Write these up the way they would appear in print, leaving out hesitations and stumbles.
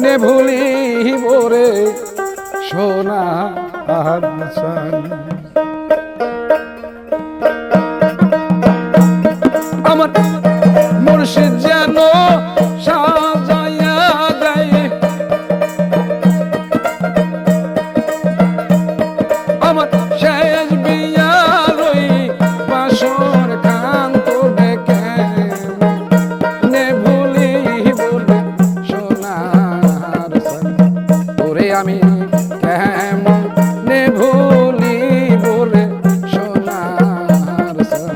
নে ভুলিব রে সোনা হাসান। আমার মুর্শিদ যেন সাজাইয়া দেয় আমার শেষ বিয়ার ওই বাসর খান তো দেখে নে ভুলিব রে সোনার সান। তোরে আমি কেমন নে ভুলিব রে সোনার সান।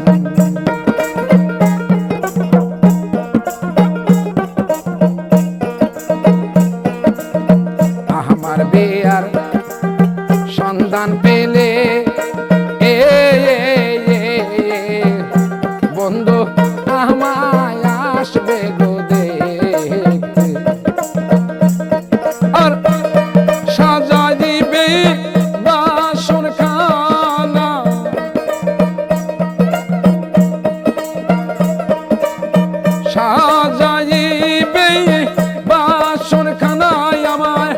আমার বিয়ার সন্ধান পেলে বন্ধু আমায় আসবে গো দেখতে আর সাজাই দিবে বাসর খানা সাজাইবে বাসর খানায় আমায়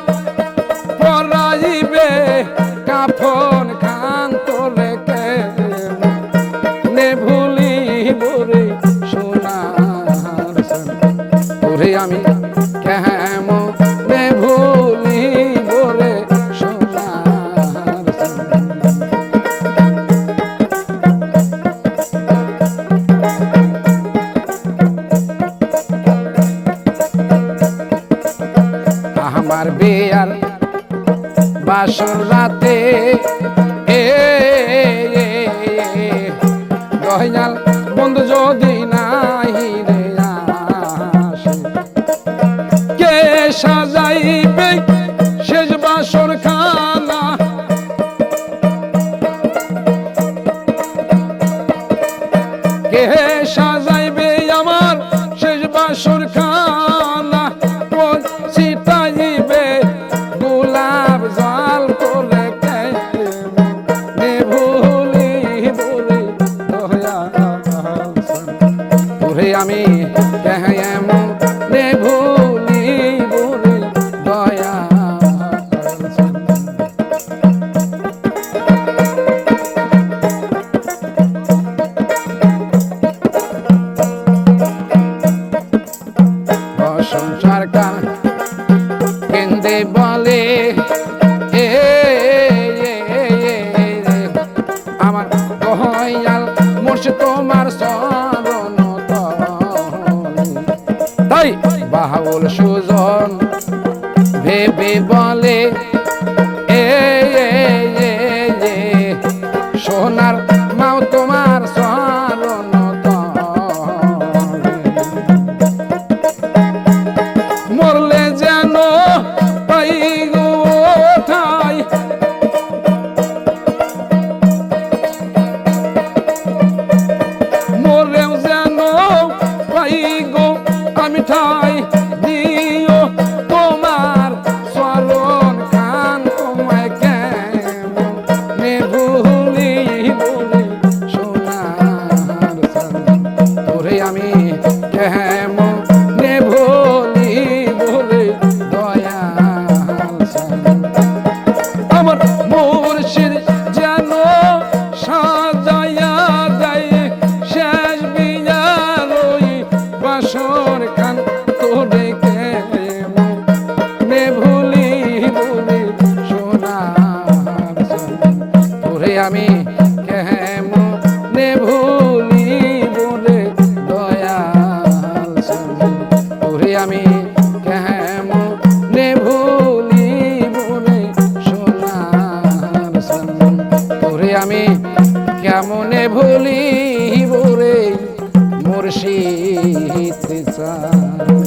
পরাইবে কাফন খান তোরে নে ভুলিব রে সোনার সান। তোরে আমি কেমন নে ভুলিব রে সোনার সান। আমার বিয়ার বাসর রাতে দয়াল বন্ধু যদি নাই রে আসে কে সাজাইবে শেষ বাসর খানা কে সাজাইবে আমার শেষ বাসর খানা ছিটাইবে গোলাপ জল করে নে ভুলিব রে দয়াল সান। তোরে আমি কেমন নে ভুলিব রে দয়াল সান। সংসার কান কেন্দে বলে আমার দয়াল মুর্শিদ তোমার শরণ তাই বাউল সুজন ভেবে বলে সোনার মাও তোমার শরণ মরলে যেন পাই গো ঠাই মরেও যেন পাই গো আমি ঠাই দিও তোমার চরণ কান তোমায় কেমন নে ভুলিব রে সোনার সান। তোরে আমি কেমন নে ভুলিব রে দয়াল সান। আমার মুর্শিদ যেন সাজাইয়া দেয় শেষ বিয়ার ওই বাসর খান তোরে কেমন নে ভুলিব রে সোনার সান। তোরে আমি কেমন নে ভুলিব রে দয়াল সান। তোরে আমি কেমন নে ভুলিব রে সোনার সান। তোরে আমি কেমনে ভুলিব রে মুর্শিদ চান।